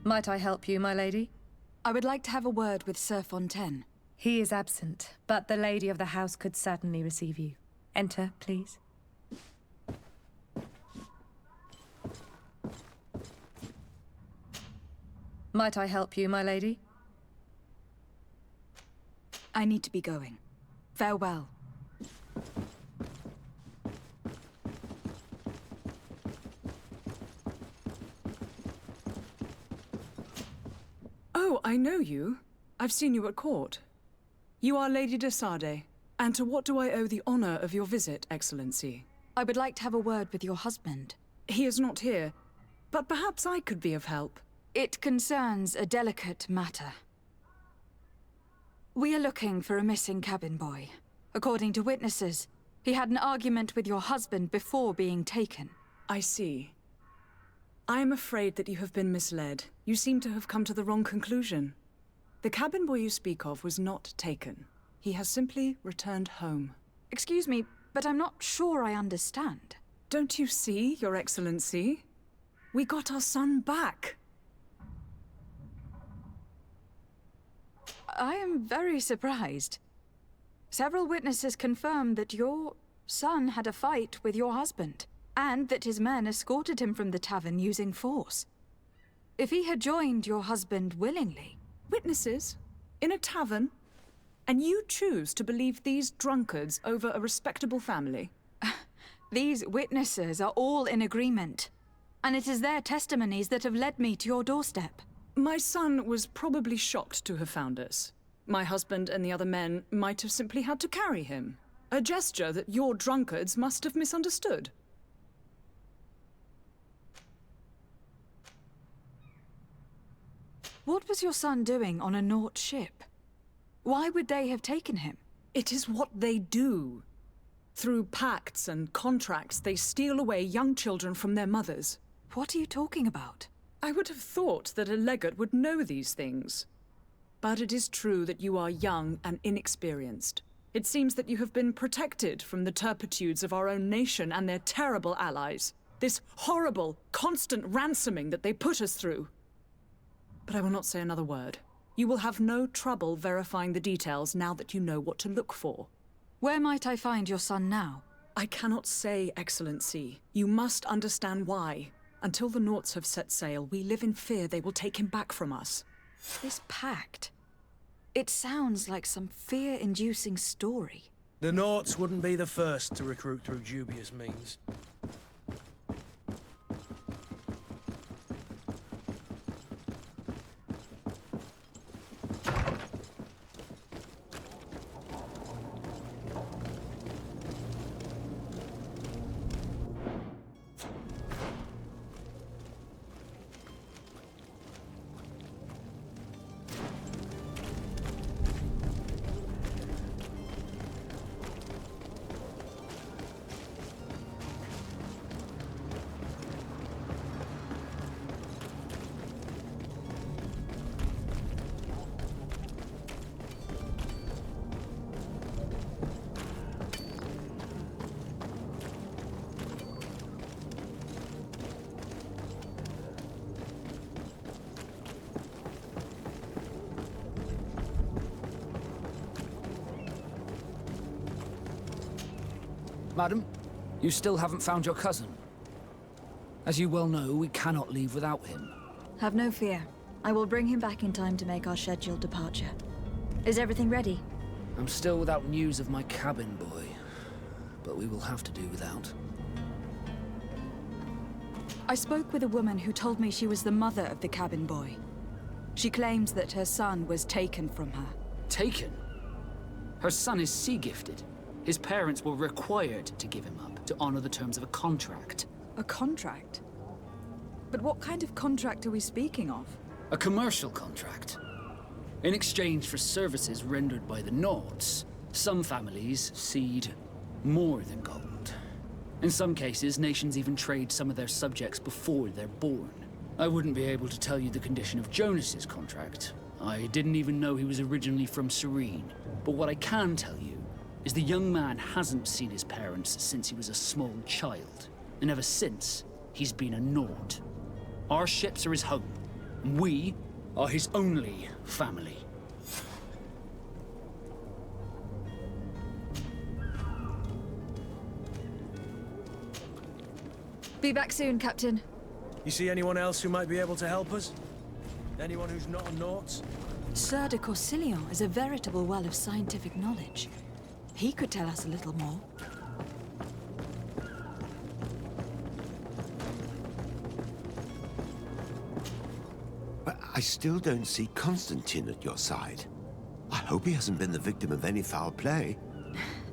Might I help you, my lady? I would like to have a word with Sir Fontaine. He is absent, but the lady of the house could certainly receive you. Enter, please. Might I help you, my lady? I need to be going. Farewell. Oh, I know you. I've seen you at court. You are Lady de Sade. And to what do I owe the honor of your visit, Excellency? I would like to have a word with your husband. He is not here, but perhaps I could be of help. It concerns a delicate matter. We are looking for a missing cabin boy. According to witnesses, he had an argument with your husband before being taken. I see. I am afraid that you have been misled. You seem to have come to the wrong conclusion. The cabin boy you speak of was not taken. He has simply returned home. Excuse me, but I'm not sure I understand. Don't you see, Your Excellency? We got our son back. I am very surprised. Several witnesses confirmed that your son had a fight with your husband, and that his men escorted him from the tavern using force. If he had joined your husband willingly... Witnesses? In a tavern? And you choose to believe these drunkards over a respectable family? These witnesses are all in agreement, and it is their testimonies that have led me to your doorstep. My son was probably shocked to have found us. My husband and the other men might have simply had to carry him. A gesture that your drunkards must have misunderstood. What was your son doing on a Naut ship? Why would they have taken him? It is what they do. Through pacts and contracts, they steal away young children from their mothers. What are you talking about? I would have thought that a legate would know these things. But it is true that you are young and inexperienced. It seems that you have been protected from the turpitudes of our own nation and their terrible allies. This horrible, constant ransoming that they put us through. But I will not say another word. You will have no trouble verifying the details now that you know what to look for. Where might I find your son now? I cannot say, Excellency. You must understand why. Until the Nauts have set sail, we live in fear they will take him back from us. This pact... it sounds like some fear-inducing story. The Nauts wouldn't be the first to recruit through dubious means. Madam, you still haven't found your cousin. As you well know, we cannot leave without him. Have no fear. I will bring him back in time to make our scheduled departure. Is everything ready? I'm still without news of my cabin boy, but we will have to do without. I spoke with a woman who told me she was the mother of the cabin boy. She claims that her son was taken from her. Taken? Her son is sea-gifted. His parents were required to give him up to honor the terms of a contract. A contract? But what kind of contract are we speaking of? A commercial contract. In exchange for services rendered by the Nauts, some families cede more than gold. In some cases, nations even trade some of their subjects before they're born. I wouldn't be able to tell you the condition of Jonas's contract. I didn't even know he was originally from Serene. But what I can tell you is the young man hasn't seen his parents since he was a small child. And ever since, he's been a Naut. Our ships are his home, We are his only family. Be back soon, Captain. You see anyone else who might be able to help us? Anyone who's not a Naut? Sir de Corsilion is a veritable well of scientific knowledge. He could tell us a little more. But I still don't see Constantine at your side. I hope he hasn't been the victim of any foul play.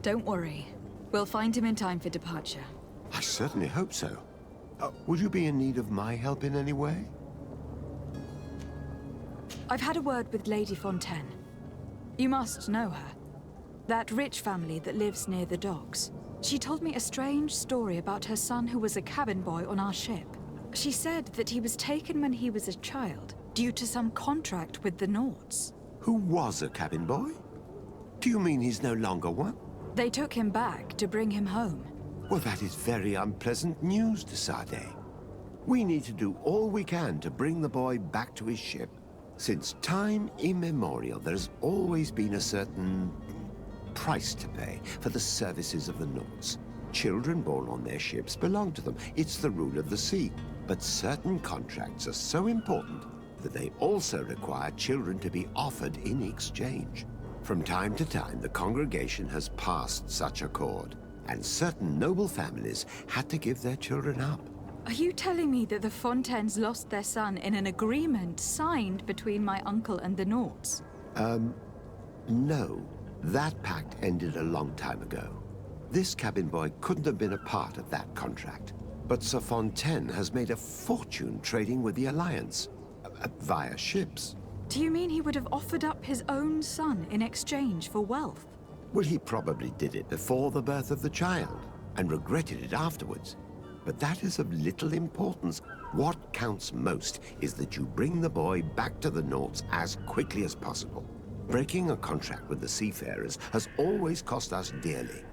Don't worry. We'll find him in time for departure. I certainly hope so. Would you be in need of my help in any way? I've had a word with Lady Fontaine. You must know her. That rich family that lives near the docks. She told me a strange story about her son who was a cabin boy on our ship. She said that he was taken when he was a child, due to some contract with the Nauts. Who was a cabin boy? Do you mean he's no longer one? They took him back to bring him home. Well, that is very unpleasant news, de Sade. We need to do all we can to bring the boy back to his ship. Since time immemorial, there's always been a certain price to pay for the services of the Nauts. Children born on their ships belong to them. It's the rule of the sea. But certain contracts are so important that they also require children to be offered in exchange. From time to time, the congregation has passed such accord, and certain noble families had to give their children up. Are you telling me that the Fontaines lost their son in an agreement signed between my uncle and the Nauts? No. That pact ended a long time ago. This cabin boy couldn't have been a part of that contract. But Sir Fontaine has made a fortune trading with the Alliance, via ships. Do you mean he would have offered up his own son in exchange for wealth? Well, he probably did it before the birth of the child, and regretted it afterwards. But that is of little importance. What counts most is that you bring the boy back to the Nauts as quickly as possible. Breaking a contract with the seafarers has always cost us dearly.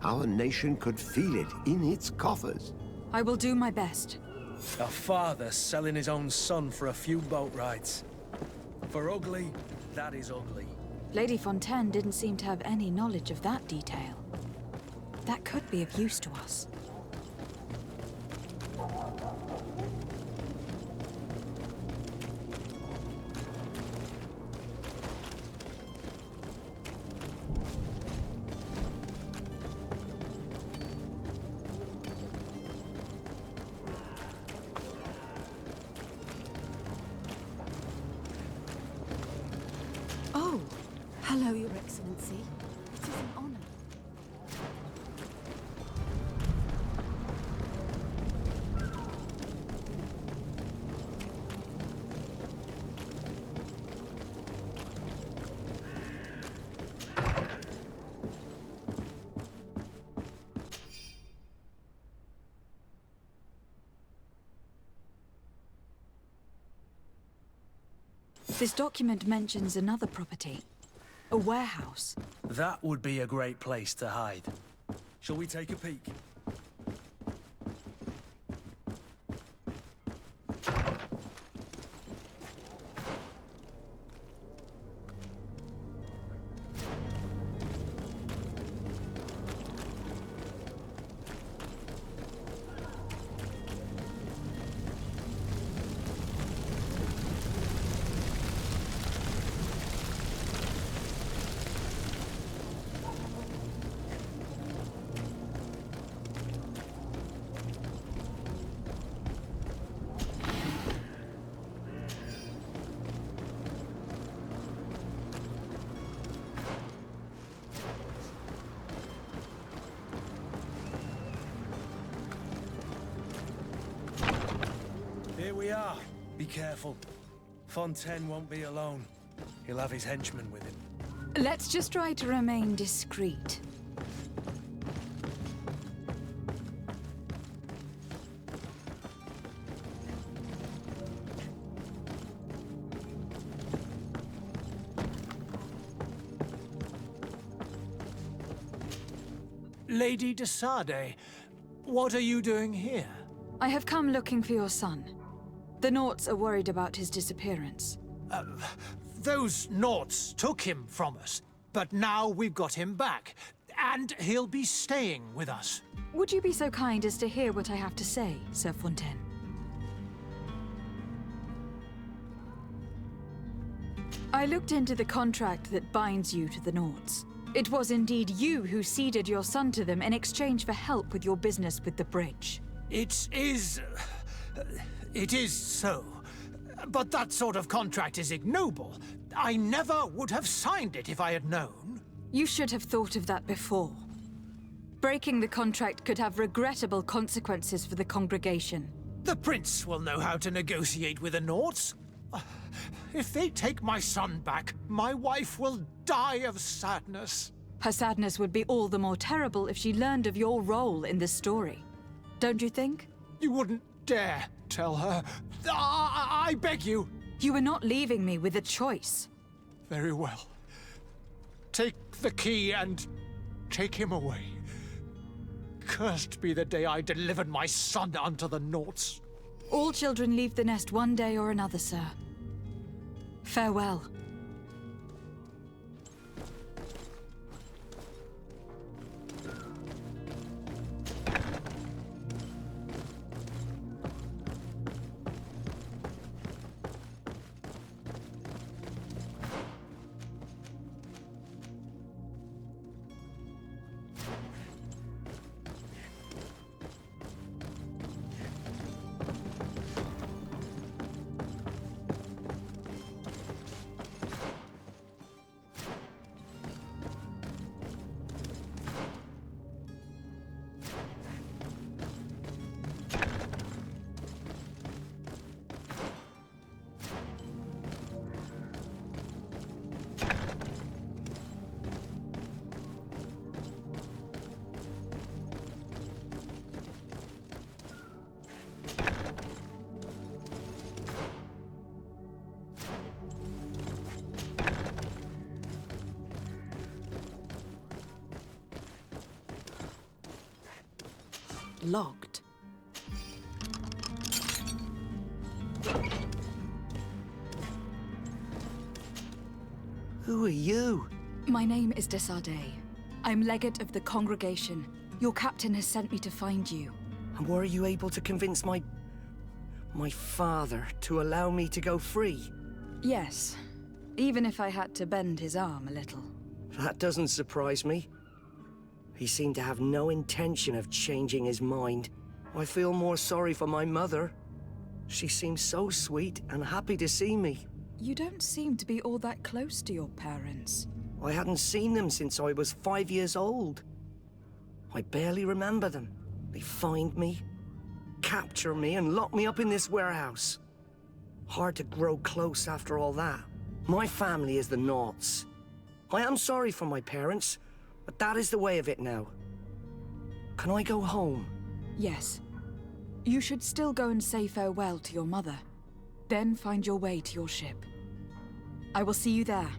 Our nation could feel it in its coffers. I will do my best. A father selling his own son for a few boat rides. For ugly, that is ugly. Lady Fontaine didn't seem to have any knowledge of that detail. That could be of use to us. Oh, hello, Your Excellency. It is an honor. This document mentions another property. A warehouse. That would be a great place to hide. Shall we take a peek? Here we are. Be careful. Fontaine won't be alone. He'll have his henchmen with him. Let's just try to remain discreet. Lady de Sade, what are you doing here? I have come looking for your son. The Naughts are worried about his disappearance. Those Naughts took him from us, but now we've got him back, and he'll be staying with us. Would you be so kind as to hear what I have to say, Sir Fontaine? I looked into the contract that binds you to the Naughts. It was indeed you who ceded your son to them in exchange for help with your business with the bridge. It is so. But that sort of contract is ignoble. I never would have signed it if I had known. You should have thought of that before. Breaking the contract could have regrettable consequences for the congregation. The Prince will know how to negotiate with the Naughts. If they take my son back, my wife will die of sadness. Her sadness would be all the more terrible if she learned of your role in the story. Don't you think? You wouldn't dare tell her. I beg you. You were not leaving me with a choice. Very well. Take the key and take him away. Cursed be the day I delivered my son unto the Naughts. All children leave the nest one day or another, sir. Farewell. Locked. Who are you? My name is Desade. I'm legate of the congregation. Your captain has sent me to find you. And were you able to convince my father to allow me to go free? Yes, even if I had to bend his arm a little. That doesn't surprise me. He seemed to have no intention of changing his mind. I feel more sorry for my mother. She seemed so sweet and happy to see me. You don't seem to be all that close to your parents. I hadn't seen them since I was 5 years old. I barely remember them. They find me, capture me, and lock me up in this warehouse. Hard to grow close after all that. My family is the Naughts. I am sorry for my parents, but that is the way of it now. Can I go home? Yes. You should still go and say farewell to your mother. Then find your way to your ship. I will see you there.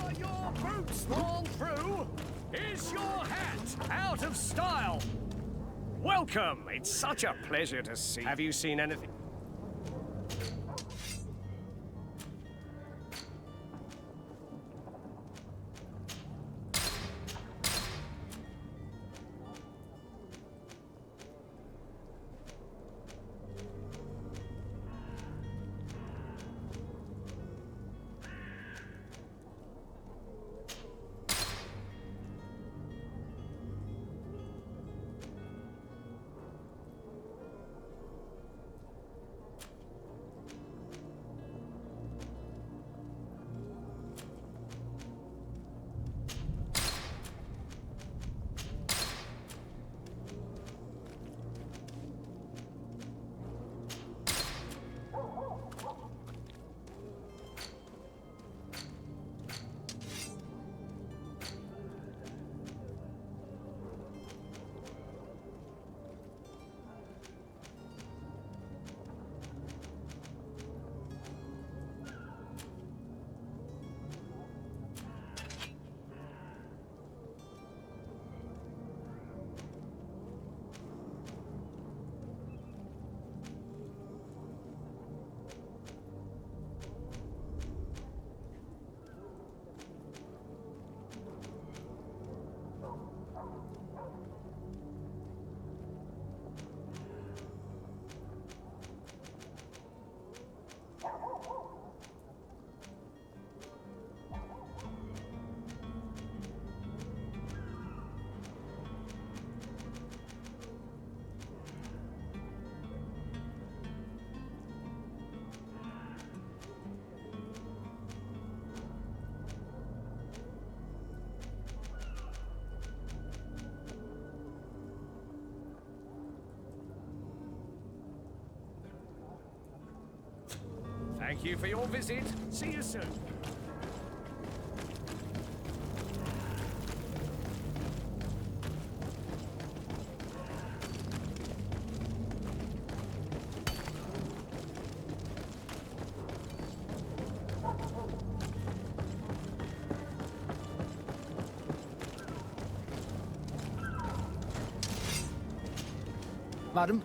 Are your boots worn through? Is your hat out of style? Welcome! It's such a pleasure to see. Have you seen anything? Thank you for your visit. See you soon. Madam,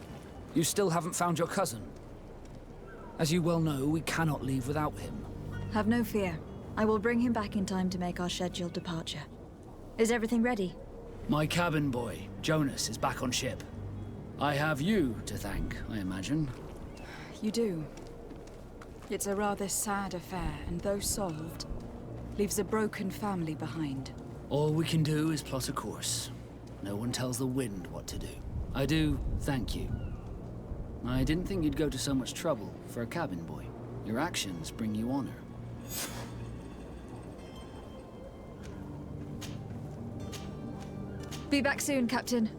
you still haven't found your cousin. As you well know, we cannot leave without him. Have no fear. I will bring him back in time to make our scheduled departure. Is everything ready? My cabin boy, Jonas, is back on ship. I have you to thank, I imagine. You do. It's a rather sad affair, and though solved, leaves a broken family behind. All we can do is plot a course. No one tells the wind what to do. I do thank you. I didn't think you'd go to so much trouble for a cabin boy. Your actions bring you honor. Be back soon, Captain.